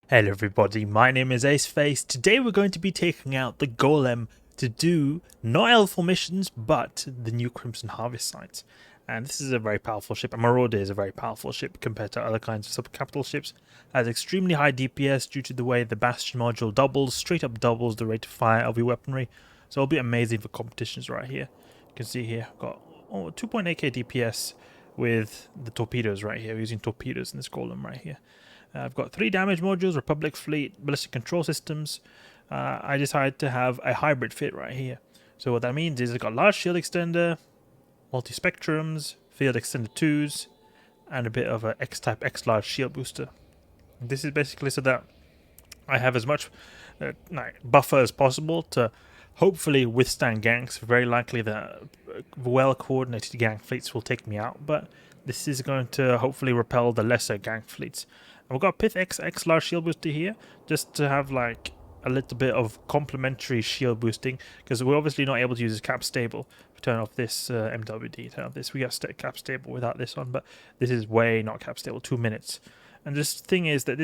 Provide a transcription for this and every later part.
Hello everybody, my name is Aceface. Today we're going to be taking out the Golem to do not Elful missions, but the new Crimson Harvest sites. And this is a very powerful ship, and Marauder is a very powerful ship compared to other kinds of sub-capital ships. It has extremely high DPS due to the way the Bastion Module doubles, straight up doubles the rate of fire of your weaponry. So it'll be amazing for competitions right here. You can see here, I've got 2.8k DPS with the torpedoes right here. We're using torpedoes in this Golem right here. I've got 3 damage modules, Republic Fleet, Ballistic control systems. I decided to have a hybrid fit right here. So what that means is I've got large shield extender, multi-spectrums, field extender 2s, and a bit of a X-type X-large shield booster. This is basically so that I have as much buffer as possible to hopefully withstand ganks. Very likely that well-coordinated gank fleets will take me out, but this is going to hopefully repel the lesser gank fleets. And we've got Pith X large shield booster here, just to have like a little bit of complementary shield boosting, because we're obviously not able to use this cap stable. Turn off this MWD, turn off this. We got cap stable without this on, but this is way not cap stable, 2 minutes. And this thing is that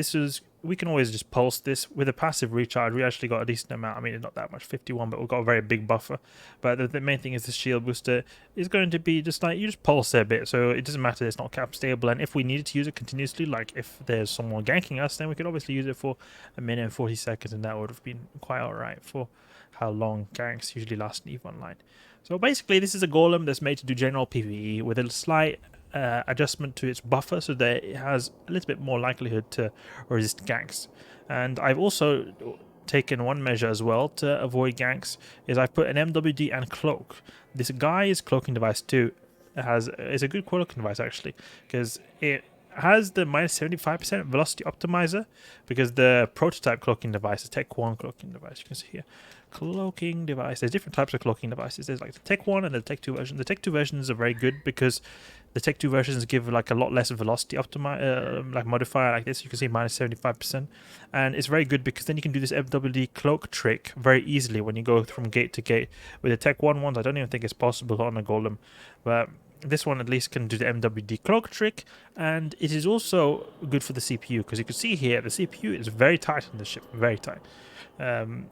we can always just pulse this with a passive recharge. We actually got a decent amount. I mean, it's not that much, 51, but we've got a very big buffer. But the main thing is the shield booster is going to be just like, you just pulse it a bit. So it doesn't matter, it's not cap stable. And if we needed to use it continuously, like if there's someone ganking us, then we could obviously use it for a minute and 40 seconds. And that would have been quite alright for how long ganks usually last in EVE Online. So basically, this is a golem that's made to do general PvE with a slight adjustment to its buffer so that it has a little bit more likelihood to resist ganks. And I've also taken one measure as well to avoid ganks, is I've put an MWD and cloak. This Guise cloaking device too is a good cloaking device actually, because it has the minus 75% velocity optimizer, because the prototype cloaking device, the Tech 1 cloaking device, you can see here, cloaking device, there's different types of cloaking devices. There's like the Tech 1 and the Tech 2 version. The Tech 2 versions are very good because the Tech 2 versions give like a lot less velocity like modifier like this. You can see minus 75%, and it's very good because then you can do this FWD cloak trick very easily when you go from gate to gate. With the Tech 1 ones, I don't even think it's possible on a golem, but this one at least can do the MWD cloak trick, and it is also good for the CPU, because you can see here the CPU is very tight on the ship, very tight.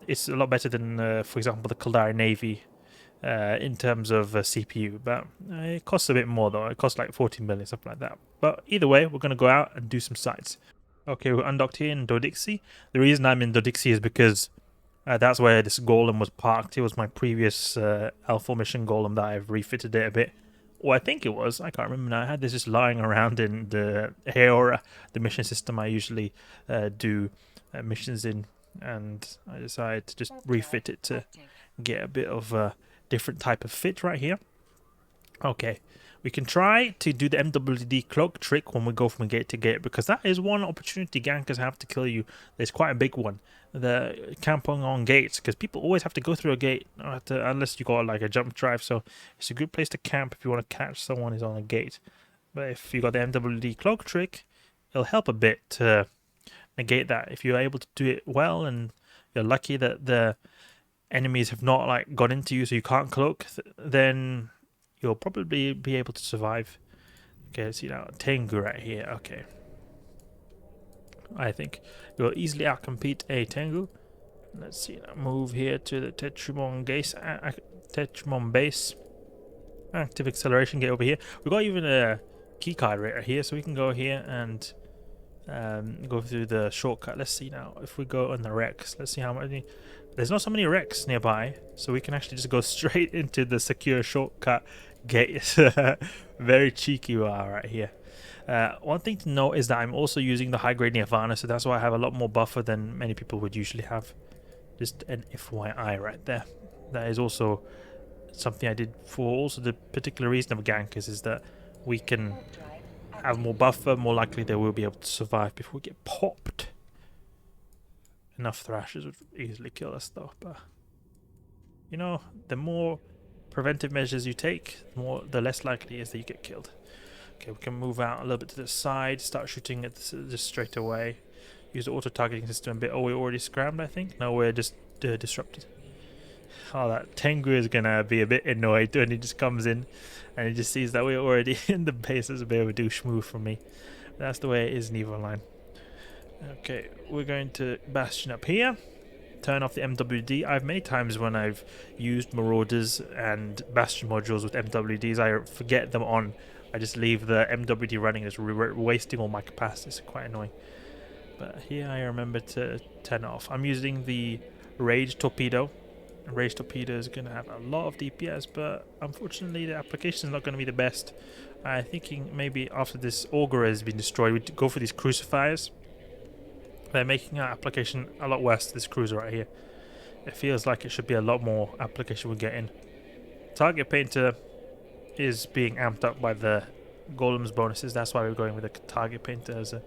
It's a lot better than, for example, the Kaldari Navy in terms of CPU, but it costs a bit more though. It costs like 14 million, something like that. But either way, we're going to go out and do some sites. Okay, we're undocked here in Dodixie. The reason I'm in Dodixie is because that's where this golem was parked. It was my previous Alpha mission golem that I've refitted it a bit. Well, I think it was. I can't remember now. I had this just lying around in the Heora, the mission system I usually do missions in, and I decided to just refit it to get a bit of a different type of fit right here. Okay, we can try to do the MWD cloak trick when we go from gate to gate, because that is one opportunity gankers have to kill you. There's quite a big one, the camping on gates, because people always have to go through a gate unless you got like a jump drive. So it's a good place to camp if you want to catch someone who's on a gate. But if you got the MWD cloak trick, it'll help a bit to negate that. If you're able to do it well and you're lucky that the enemies have not like got into you so you can't cloak, then you'll probably be able to survive. Okay, let's see now. Tengu right here. Okay. I think you'll easily outcompete a Tengu. Let's see now. Move here to the Tetrimon base. Active acceleration gate over here. We've got even a keycard right here, so we can go here and go through the shortcut. Let's see now. If we go on the Rex, let's see how many. There's not so many wrecks nearby, so we can actually just go straight into the secure shortcut gate. Very cheeky we are right here. One thing to note is that I'm also using the high grade Nirvana, so that's why I have a lot more buffer than many people would usually have. Just an FYI right there. That is also something I did for also the particular reason of gankers, is that we can have more buffer, more likely they will be able to survive before we get popped. Enough thrashers would easily kill us though, but you know, the more preventive measures you take, the less likely it is that you get killed. Okay, we can move out a little bit to the side, start shooting at this just straight away. Use the auto-targeting system a bit. Oh, we're already scrammed, I think? No, we're just disrupted. Oh, that Tengu is gonna be a bit annoyed when he just comes in and he just sees that we're already in the base. It's a bit of a douche move from me. But that's the way it is in EVE Online. Okay, we're going to Bastion up here. Turn off the MWD. I've many times when I've used Marauders and Bastion modules with MWDs, I forget them on. I just leave the MWD running. It's wasting all my capacity. It's quite annoying. But here I remember to turn it off. I'm using the Rage Torpedo. Rage Torpedo is going to have a lot of DPS, but unfortunately the application is not going to be the best. I'm thinking maybe after this Augur has been destroyed, we'd go for these Crucifiers. They're making our application a lot worse, this cruiser right here. It feels like it should be a lot more application we're getting. Target Painter is being amped up by the Golem's bonuses. That's why we're going with a Target Painter as a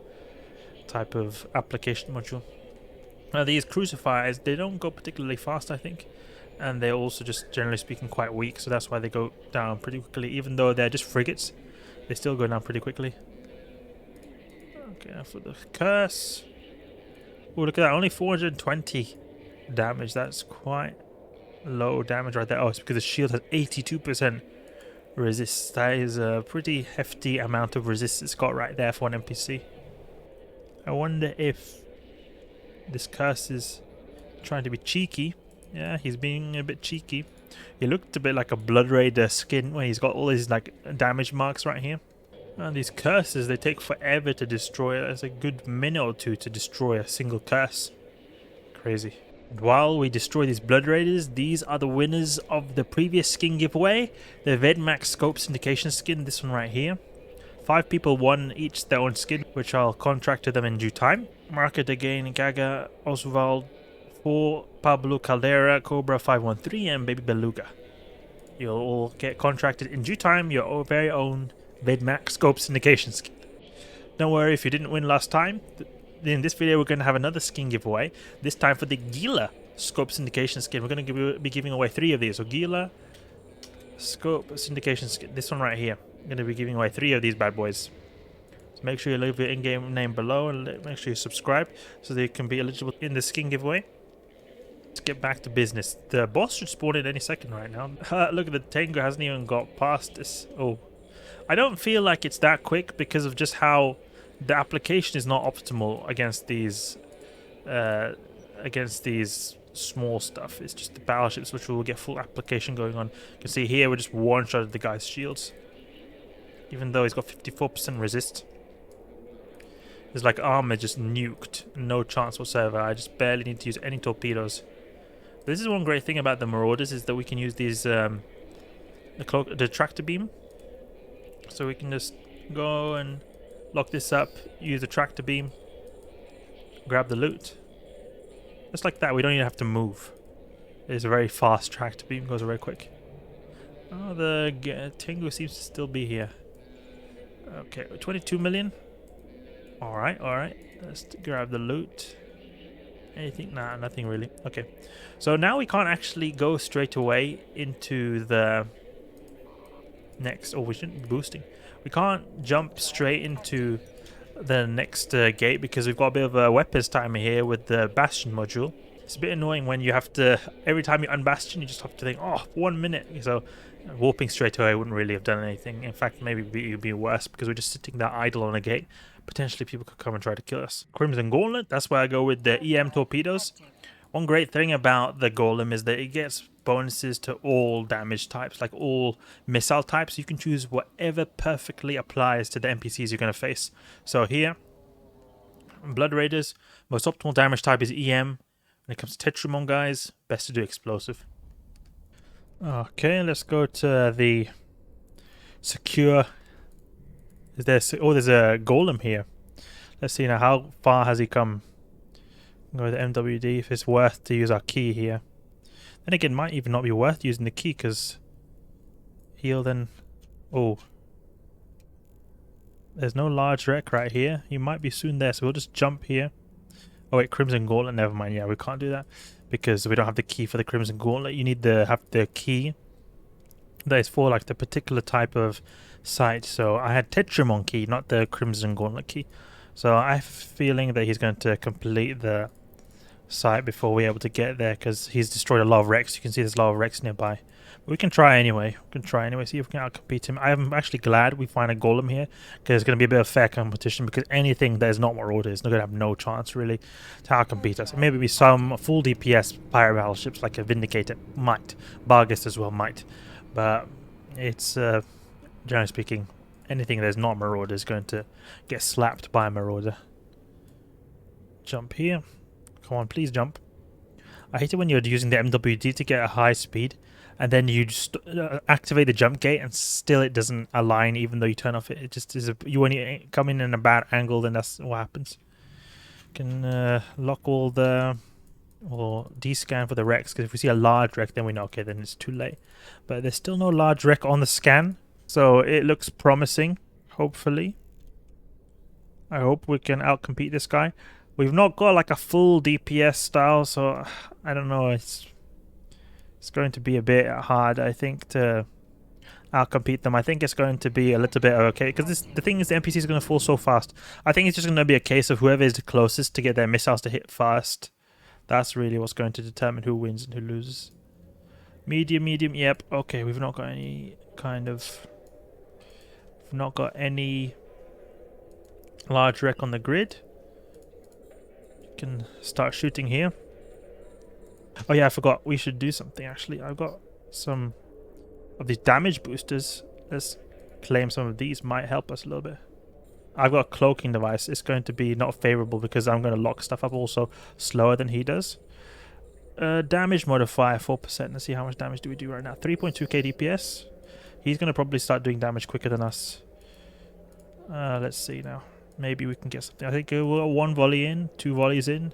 type of application module. Now these Crucifiers, they don't go particularly fast, I think. And they're also just, generally speaking, quite weak. So that's why they go down pretty quickly. Even though they're just frigates, they still go down pretty quickly. Okay, now for the Curse. Oh, look at that, only 420 damage. That's quite low damage right there. Oh, it's because the shield has 82% resist. That is a pretty hefty amount of resist it's got right there for an NPC. I wonder if this Curse is trying to be cheeky. Yeah, he's being a bit cheeky. He looked a bit like a Blood Raider skin where he's got all these like damage marks right here. And these curses, they take forever to destroy. It's a good minute or two to destroy a single curse. Crazy. And while we destroy these Blood Raiders, these are the winners of the previous skin giveaway. The Vedmax Scope Syndication skin, this one right here. 5 people won each their own skin, which I'll contract to them in due time. Market again, Gaga, Oswald, 4, Pablo Caldera, Cobra 513, and Baby Beluga. You'll all get contracted in due time, your very own Vedmax Scope Syndication skin. Don't worry if you didn't win last time. In this video we're going to have another skin giveaway. This time for the Guise Scope Syndication skin. We're going to be giving away 3 of these. So Guise Scope Syndication skin. This one right here. I'm going to be giving away 3 of these bad boys. So make sure you leave your in-game name below and make sure you subscribe so they can be eligible in the skin giveaway. Let's get back to business. The boss should spawn in any second right now. Look at the Tango hasn't even got past this. Oh. I don't feel like it's that quick because of just how the application is not optimal against these small stuff. It's just the battleships which will get full application going on. You can see here we're just one-shotted the guy's shields. Even though he's got 54% resist. There's like armor just nuked. No chance whatsoever. I just barely need to use any torpedoes. This is one great thing about the Marauders is that we can use these the tractor beam. So we can just go and lock this up, use the tractor beam, grab the loot. Just like that, we don't even have to move. It's a very fast tractor beam, goes very quick. Oh, the Tango seems to still be here. Okay, 22 million. Alright, alright. Let's grab the loot. Anything? Nah, nothing really. Okay. So now we can't actually go straight away into the next. Oh, we shouldn't be boosting. We can't jump straight into the next gate because we've got a bit of a weapons timer here with the Bastion module. It's a bit annoying when you have to, every time you unbastion, you just have to think, oh, 1 minute. So warping straight away wouldn't really have done anything. In fact, maybe it would be worse because we're just sitting there idle on a gate. Potentially people could come and try to kill us. Crimson Gauntlet, that's why I go with the EM torpedoes. One great thing about the Golem is that it gets bonuses to all damage types, like all missile types. You can choose whatever perfectly applies to the NPCs you're going to face. So here, Blood Raiders, most optimal damage type is EM. When it comes to Tetramon guys, best to do explosive. Okay, let's go to the secure. There's a Golem here. Let's see now, how far has he come? Go with the MWD, if it's worth to use our key here. Then again, it might even not be worth using the key because he'll then... Oh. There's no large wreck right here. He might be soon there, so we'll just jump here. Oh wait, Crimson Gauntlet, never mind. Yeah, we can't do that because we don't have the key for the Crimson Gauntlet. You need to have the key that is for like the particular type of site. So I had Tetramon key, not the Crimson Gauntlet key. So I have a feeling that he's going to complete the site before we're able to get there because he's destroyed a lot of wrecks. You can see there's a lot of wrecks nearby. But we can try anyway. We can try anyway, see if we can outcompete him. I'm actually glad we find a golem here, because it's going to be a bit of fair competition, because anything that is not Marauder is going to have no chance, really, to outcompete us. Maybe some full DPS pirate battleships, like a Vindicator, might. Barghest as well might. But it's, generally speaking, anything that is not Marauder is going to get slapped by a Marauder. Jump here. Come on, please jump. I hate it when you're using the MWD to get a high speed, and then you just activate the jump gate, and still it doesn't align, even though you turn off it. It just is when you come in a bad angle, then that's what happens. You can lock all the or descan for the wrecks, because if we see a large wreck, then we know, okay, then it's too late. But there's still no large wreck on the scan, so it looks promising. Hopefully, I hope we can outcompete this guy. We've not got like a full DPS style, so I don't know. It's going to be a bit hard, I think, to outcompete them. I think it's going to be a little bit okay, because the thing is, the NPC is going to fall so fast. I think it's just going to be a case of whoever is the closest to get their missiles to hit fast. That's really what's going to determine who wins and who loses. Medium, medium, yep. Okay, we've not got any kind of... We've not got any large wreck on the grid. Can start shooting here. Oh yeah, I forgot. We should do something actually. I've got some of these damage boosters. Let's claim some of these. Might help us a little bit. I've got a cloaking device. It's going to be not favorable because I'm going to lock stuff up also slower than he does. Damage modifier 4%. Let's see how much damage do we do right now. 3.2k DPS. He's going to probably start doing damage quicker than us. Let's see now. Maybe we can get something. I think we'll 1 volley in, 2 volleys in.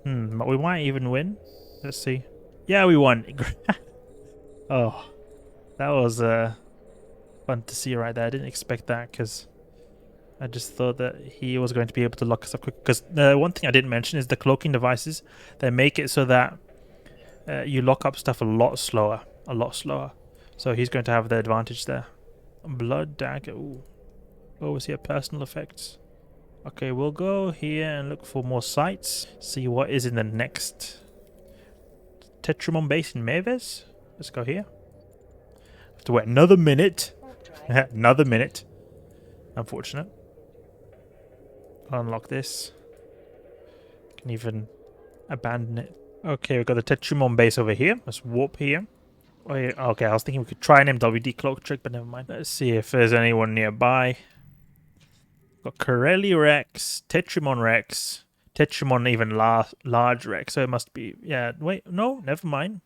But we might even win. Let's see. Yeah, we won. Oh, that was fun to see right there. I didn't expect that, because I just thought that he was going to be able to lock us up quick. Because one thing I didn't mention is the cloaking devices. They make it so that you lock up stuff a lot slower. A lot slower. So he's going to have the advantage there. Blood dagger. Ooh. Oh, was here personal effects? Okay, we'll go here and look for more sites. See what is in the next Tetramon base in Mavis. Let's go here. Have to wait another minute. Another minute. Unfortunate. Unlock this. Can even abandon it. Okay, we've got the Tetramon base over here. Let's warp here. Oh, yeah. Okay, I was thinking we could try an MWD cloak trick, but never mind. Let's see if there's anyone nearby. Got Corelli Rex, Tetramon Rex, Tetramon even large Rex, so it must be, yeah, wait, no, never mind.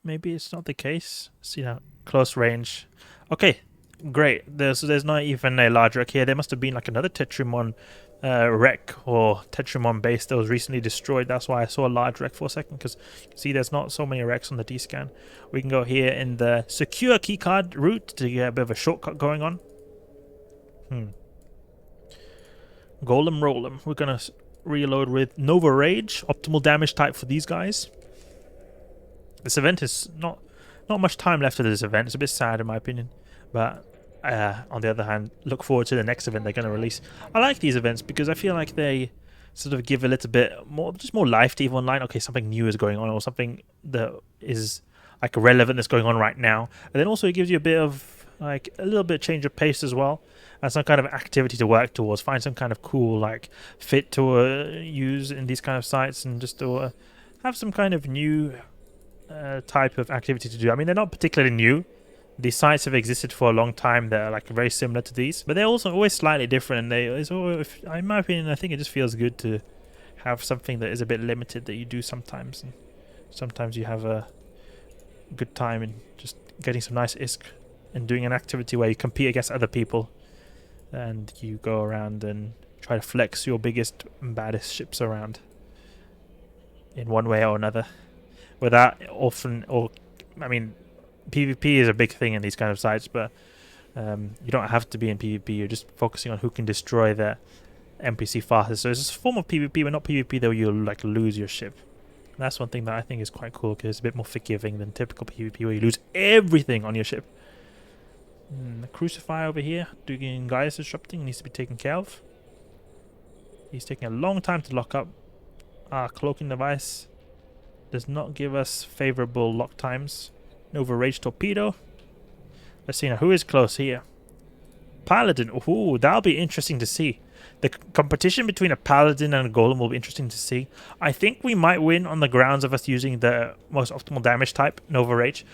Maybe it's not the case. See now, close range. Okay, great. There's not even a large Rex here. There must have been like another Tetramon wreck or Tetramon base that was recently destroyed. That's why I saw a large wreck for a second, because you can see there's not so many wrecks on the D-scan. We can go here in the secure keycard route to get a bit of a shortcut going on. Golem Rollem. We're gonna reload with Nova Rage, optimal damage type for these guys. This event is not much time left of this event. It's a bit sad in my opinion, but on the other hand, look forward to the next event they're going to release. I like these events because I feel like they sort of give a little bit more, just more life to EVE Online. Okay, something new is going on, or something that is like relevant that's going on right now, and then also it gives you a bit of like a little bit of change of pace as well, and some kind of activity to work towards. Find some kind of cool like fit to use in these kind of sites, and just to have some kind of new type of activity to do. I mean, they're not particularly new. These sites have existed for a long time. They're like very similar to these, but they're also always slightly different. And in my opinion, I think it just feels good to have something that is a bit limited that you do sometimes. And sometimes you have a good time in just getting some nice ISK and doing an activity where you compete against other people, and you go around and try to flex your biggest and baddest ships around in one way or another. Without I mean, PvP is a big thing in these kind of sites, but you don't have to be in PvP. You're just focusing on who can destroy the NPC fastest. So it's a form of PvP, but not PvP that you'll like lose your ship. And that's one thing that I think is quite cool, because it's a bit more forgiving than typical PvP where you lose everything on your ship. The Crucify over here doing Guise disrupting needs to be taken care of. He's taking a long time to lock up. Our cloaking device does not give us favorable lock times. Nova Rage Torpedo. Let's see now, who is close here? Paladin. Ooh, that'll be interesting to see. The competition between a Paladin and a Golem will be interesting to see. I think we might win on the grounds of us using the most optimal damage type, Nova Rage.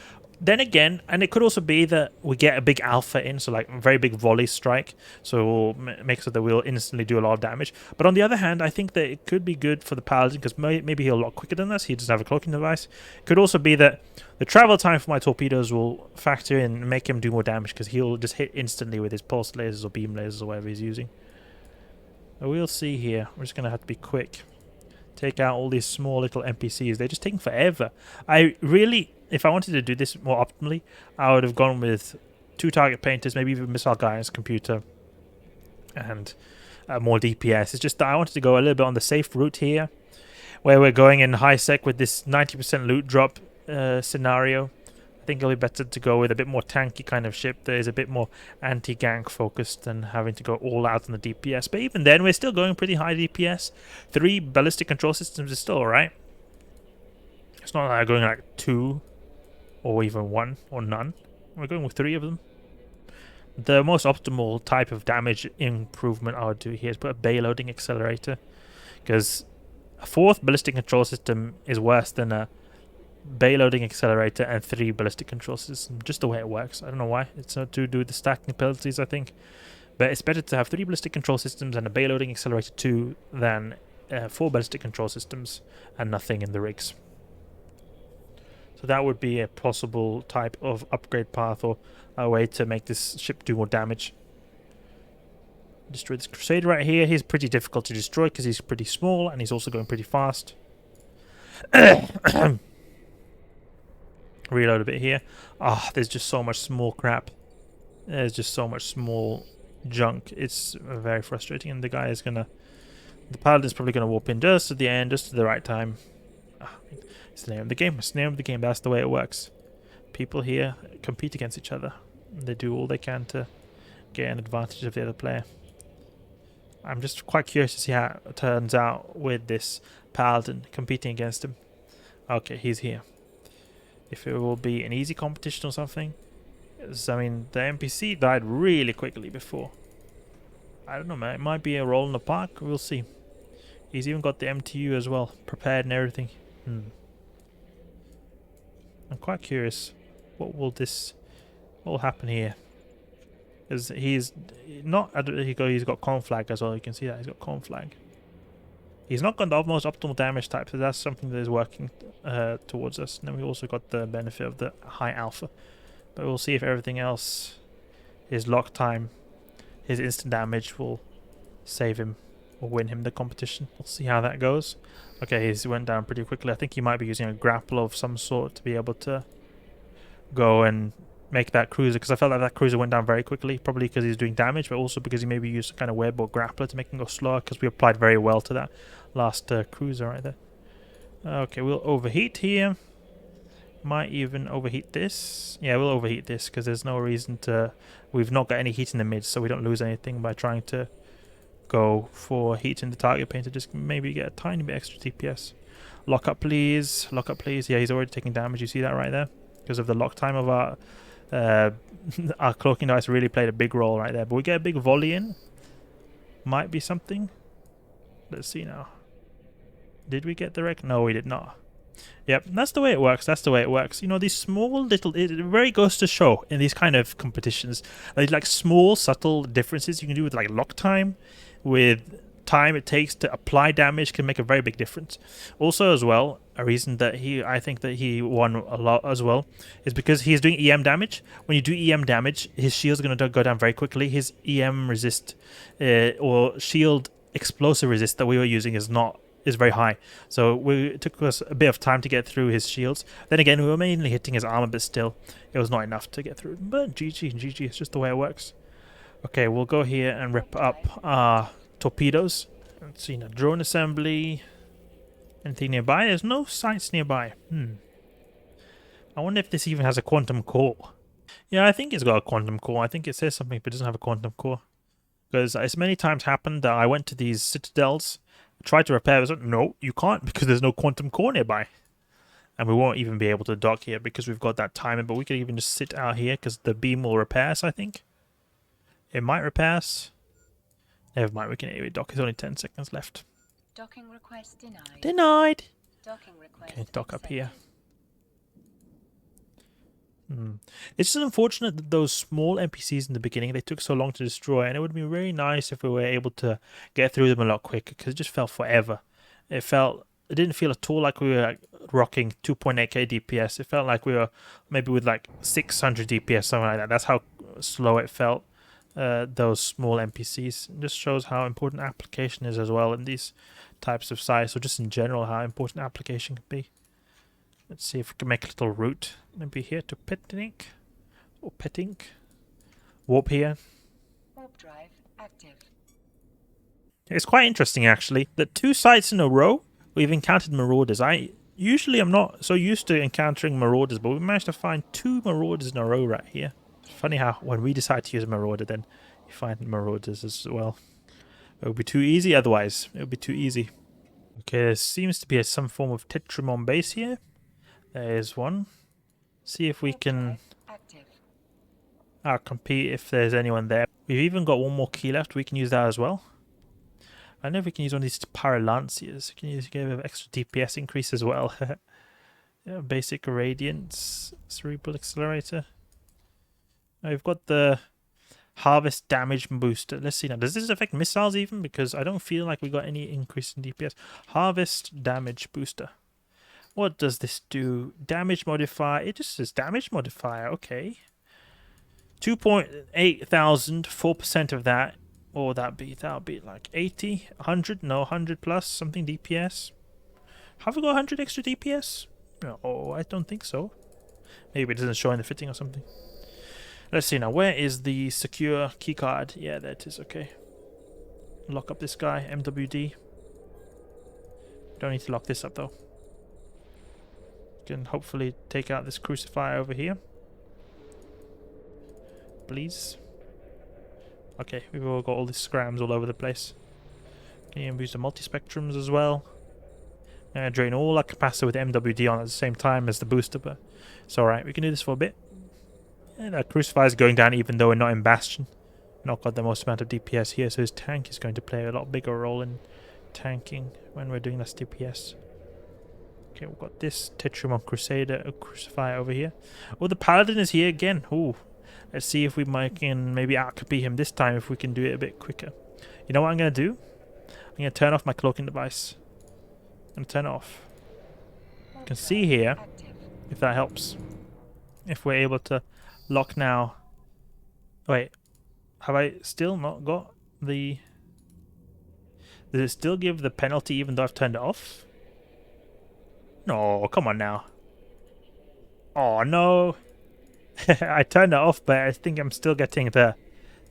Then again, and it could also be that we get a big alpha in, so like a very big volley strike, so we'll make so that we'll instantly do a lot of damage. But on the other hand, I think that it could be good for the Paladin, because maybe he'll a lot quicker than us. He doesn't have a cloaking device. It could also be that the travel time for my torpedoes will factor in and make him do more damage, because he'll just hit instantly with his pulse lasers or beam lasers or whatever he's using. But we'll see here. We're just going to have to be quick. Take out all these small little NPCs. They're just taking forever. I really... If I wanted to do this more optimally, I would have gone with 2 target painters, maybe even missile guys, computer, and more DPS. It's just that I wanted to go a little bit on the safe route here, where we're going in high sec with this 90% loot drop scenario. I think it'll be better to go with a bit more tanky kind of ship that is a bit more anti-gank focused than having to go all out on the DPS. But even then, we're still going pretty high DPS. 3 ballistic control systems is still alright. It's not like going like 2 or even 1 or none. We're going with 3 of them. The most optimal type of damage improvement I would do here is put a bay-loading accelerator, because a 4th ballistic control system is worse than a bay-loading accelerator and 3 ballistic control systems, just the way it works. I don't know why. It's not to do with the stacking penalties, I think. But it's better to have 3 ballistic control systems and a bay-loading accelerator 2 than 4 ballistic control systems and nothing in the rigs. So that would be a possible type of upgrade path or a way to make this ship do more damage. Destroy this Crusader right here. He's pretty difficult to destroy because he's pretty small and he's also going pretty fast. Reload a bit here. Ah, there's just so much small crap. There's just so much small junk. It's very frustrating, and the guy is gonna... The Paladin's probably gonna warp in just at the end, just at the right time. It's the name of the game. It's the name of the game. That's the way it works. People here compete against each other. They do all they can to get an advantage of the other player. I'm just quite curious to see how it turns out with this Paladin competing against him. Okay, he's here. If it will be an easy competition or something. I mean, the NPC died really quickly before. I don't know, man. It might be a roll in the park. We'll see. He's even got the MTU as well, prepared and everything. I'm quite curious. What will happen here? Because he's not. He's got conflag as well. You can see that he's got conflag. He's not got the most optimal damage type, so that's something that is working towards us. And then we also got the benefit of the high alpha. But we'll see if everything else, his lock time, his instant damage will save him or win him the competition. We'll see how that goes. Okay, he went down pretty quickly. I think he might be using a grapple of some sort to be able to go and make that cruiser, because I felt like that cruiser went down very quickly, probably because he's doing damage, but also because he maybe used a kind of web or grappler to make him go slower, because we applied very well to that last cruiser right there. Okay, we'll overheat here. Might even overheat this. Yeah, we'll overheat this, because there's no reason to... We've not got any heat in the mid, so we don't lose anything by trying to go for heat in the target painter. Just maybe get a tiny bit extra DPS. Lock up, please. Lock up, please. Yeah, he's already taking damage. You see that right there? Because of the lock time of our... our cloaking dice really played a big role right there. But we get a big volley in. Might be something. Let's see now. Did we get the wreck? No, we did not. Yep, that's the way it works. That's the way it works. You know, these small little... It very goes to show in these kind of competitions. Like small, subtle differences you can do with like lock time, with time it takes to apply damage can make a very big difference. Also as well, a reason that I think that he won a lot as well is because he's doing EM damage. When you do EM damage, his shield's going to go down very quickly. His EM resist or shield explosive resist that we were using is very high. So it took us a bit of time to get through his shields. Then again, we were mainly hitting his armor, but still, it was not enough to get through. But GG, it's just the way it works. Okay, we'll go here and rip up our torpedoes. Let's see now, drone assembly. Anything nearby? There's no sights nearby. I wonder if this even has a quantum core. Yeah, I think it's got a quantum core. I think it says something, but it doesn't have a quantum core. Because it's many times happened that I went to these citadels, tried to repair it. No, you can't, because there's no quantum core nearby. And we won't even be able to dock here because we've got that timer, but we could even just sit out here because the beam will repair us, I think. It might repair us. Never mind, we can anyway dock. There's only 10 seconds left. Docking request denied. Denied! Docking request Okay, dock up accepted. here. It's just unfortunate that those small NPCs in the beginning, they took so long to destroy, and it would be very nice if we were able to get through them a lot quicker, because it just felt forever. It didn't feel at all like we were rocking 2.8k DPS. It felt like we were maybe with like 600 DPS, something like that. That's how slow it felt, those small NPCs. It just shows how important application is as well in these types of sites, or just in general how important application can be. Let's see if we can make a little route. Maybe here to Pithum or Pithum. Warp here. Warp drive active. It's quite interesting actually that 2 sites in a row we've encountered marauders. Usually I'm not so used to encountering marauders, but we managed to find 2 marauders in a row right here. It's funny how when we decide to use a marauder, then you find marauders as well. It would be too easy otherwise. It would be too easy. Okay, there seems to be some form of Pithum on base here. There's one. See if we can outcompete if there's anyone there. We've even got one more key left. We can use that as well. I don't know if we can use one of these Paralanciers. We can give an extra DPS increase as well. Yeah, basic Radiance, Cerebral Accelerator. Now we've got the Harvest Damage Booster. Let's see now. Does this affect missiles even? Because I don't feel like we got any increase in DPS. Harvest Damage Booster. What does this do? Damage modifier. It just says damage modifier. Okay. 2.8 thousand. 4% of that. Or that would be like 80, 100, no, 100 plus something DPS. Have we got 100 extra DPS? No, I don't think so. Maybe it doesn't show in the fitting or something. Let's see now. Where is the secure keycard? Yeah, there it is. Okay. Lock up this guy. MWD. Don't need to lock this up though. Can hopefully take out this crucifier over here. Please. Okay, we've all got all these scrams all over the place. Can you use the multispectrums as well? I'm gonna drain all our capacitor with MWD on at the same time as the booster, but it's alright, we can do this for a bit. And that crucifier is going down even though we're not in Bastion. Not got the most amount of DPS here, so his tank is going to play a lot bigger role in tanking when we're doing less DPS. Okay, we've got this Pithum on Crusader, a Crucifier over here. Oh, the Paladin is here again. Ooh. Let's see if we can maybe outcompete him this time if we can do it a bit quicker. You know what I'm going to do? I'm going to turn off my cloaking device. I'm going to turn it off. You can see here, if that helps. If we're able to lock now. Wait, have I still not got the... Does it still give the penalty even though I've turned it off? No, come on now. Oh, no. I turned it off, but I think I'm still getting the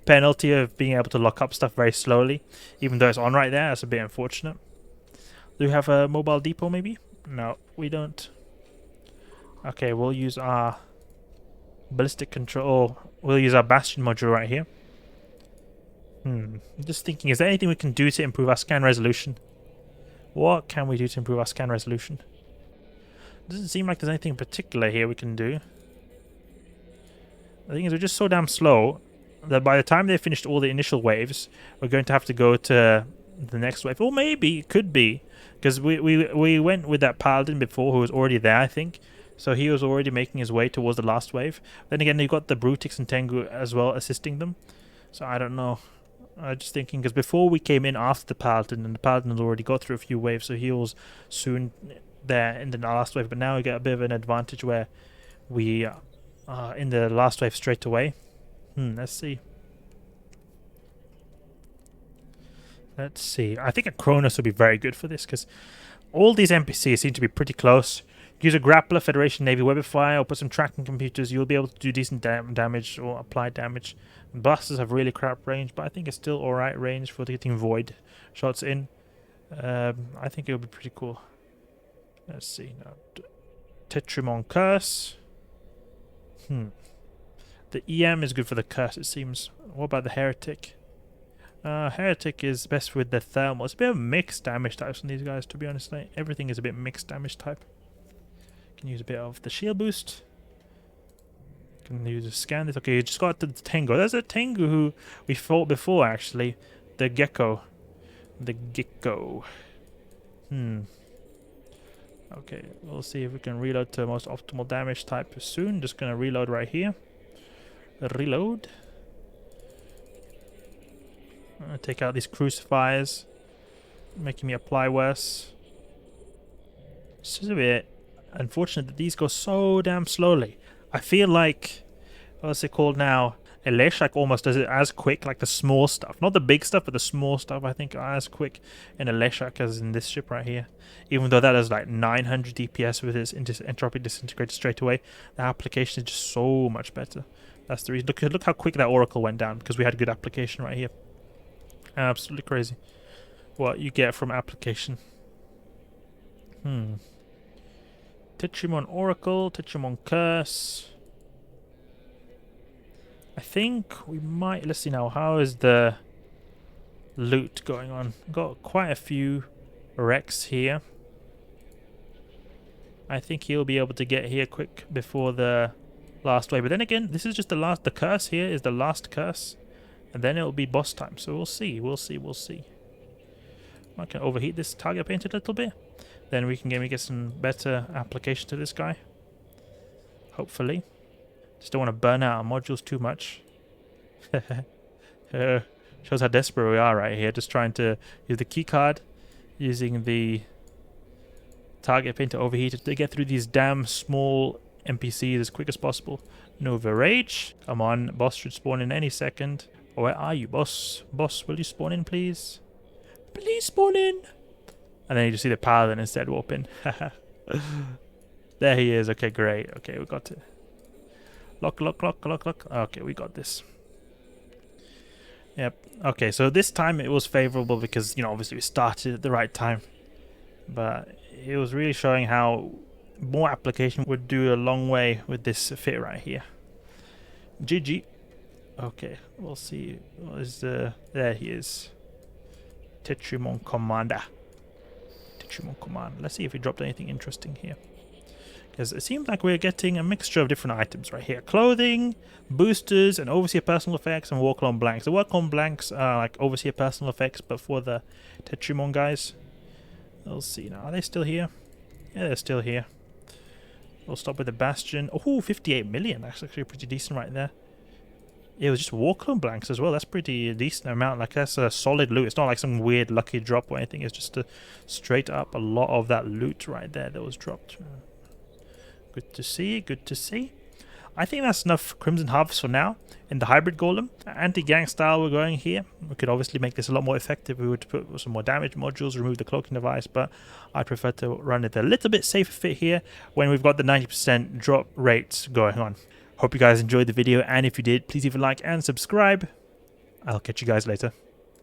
penalty of being able to lock up stuff very slowly. Even though it's on right there, that's a bit unfortunate. Do we have a mobile depot maybe? No, we don't. Okay, we'll use our ballistic control. We'll use our Bastion module right here. I'm just thinking, is there anything we can do to improve our scan resolution? What can we do to improve our scan resolution? Doesn't seem like there's anything in particular here we can do. The thing is, we're just so damn slow that by the time they finished all the initial waves, we're going to have to go to the next wave. Or maybe it could be, because we went with that paladin before who was already there, I think. So he was already making his way towards the last wave. Then again, you've got the Brutix and Tengu as well assisting them. So I don't know. I'm just thinking, because before we came in after the paladin, and the paladin had already got through a few waves, so he was soon there in the last wave. But now we get a bit of an advantage where we are in the last wave straight away. Let's see. Let's see. I think a Kronos would be very good for this, because all these NPCs seem to be pretty close. Use a Grappler, Federation, Navy, Webify, or put some tracking computers. You'll be able to do decent damage or apply damage. Busters have really crap range, but I think it's still alright range for getting Void shots in. I think it would be pretty cool. Let's see now. Pithum on Curse. The EM is good for the Curse, it seems. What about the Heretic? Heretic is best with the Thermal. It's a bit of mixed damage types on these guys, to be honest. Like, everything is a bit mixed damage type. Can use a bit of the shield boost. Can use a scan this. Okay, you just got the Tengu. There's a Tengu who we fought before, actually. The Gecko. The Gecko. Okay, we'll see if we can reload to most optimal damage type soon. Just gonna reload right here. Reload. Take out these crucifiers, making me apply worse. It's just a bit unfortunate that these go so damn slowly. I feel like, what's it called now? A Leshak almost does it as quick, like the small stuff. Not the big stuff, but the small stuff I think are as quick in a Leshak as in this ship right here. Even though that has like 900 DPS with its entropy disintegrated straight away, the application is just so much better. That's the reason. Look how quick that Oracle went down, because we had good application right here. Absolutely crazy what you get from application. Titrimon Oracle, Titrimon Curse. I think we might... Let's see now. How is the loot going on? Got quite a few wrecks here. I think he'll be able to get here quick before the last wave. But then again, this is just the last... The curse here is the last curse. And then it'll be boss time. So we'll see. We'll see. I can overheat this target paint a little bit. Then we can maybe get some better application to this guy. Hopefully. Just don't want to burn out our modules too much. Shows how desperate we are right here. Just trying to use the key card. Using the target paint to overheat it to get through these damn small NPCs as quick as possible. Nova Rage. Come on. Boss should spawn in any second. Where are you, boss? Boss, will you spawn in, please? Please spawn in. And then you just see the paladin instead warp in. There he is. Okay, great. Okay, we got it. Lock. Okay, we got this. Yep. Okay, so this time it was favorable because, you know, obviously we started at the right time. But it was really showing how more application would do a long way with this fit right here. GG. Okay, we'll see. What is the... There he is. Tetrimon Commander. Tetrimon Commander. Let's see if he dropped anything interesting here. Because it seems like we're getting a mixture of different items right here. Clothing, boosters, and overseer personal effects, and war clone blanks. The war clone blanks are like overseer personal effects, but for the Tetrimon guys. We'll see now. Are they still here? Yeah, they're still here. We'll stop with the Bastion. Oh, 58 million. That's actually pretty decent right there. It was just war clone blanks as well. That's pretty decent amount. Like, that's a solid loot. It's not like some weird lucky drop or anything. It's just a straight up a lot of that loot right there that was dropped. Good to see. Good to see. I think that's enough Crimson Harvest for now. In the hybrid golem, anti-gank style we're going here. We could obviously make this a lot more effective. We would put some more damage modules, remove the cloaking device, but I prefer to run it a little bit safer fit here when we've got the 90% drop rates going on. Hope you guys enjoyed the video, and if you did, please leave a like and subscribe. I'll catch you guys later.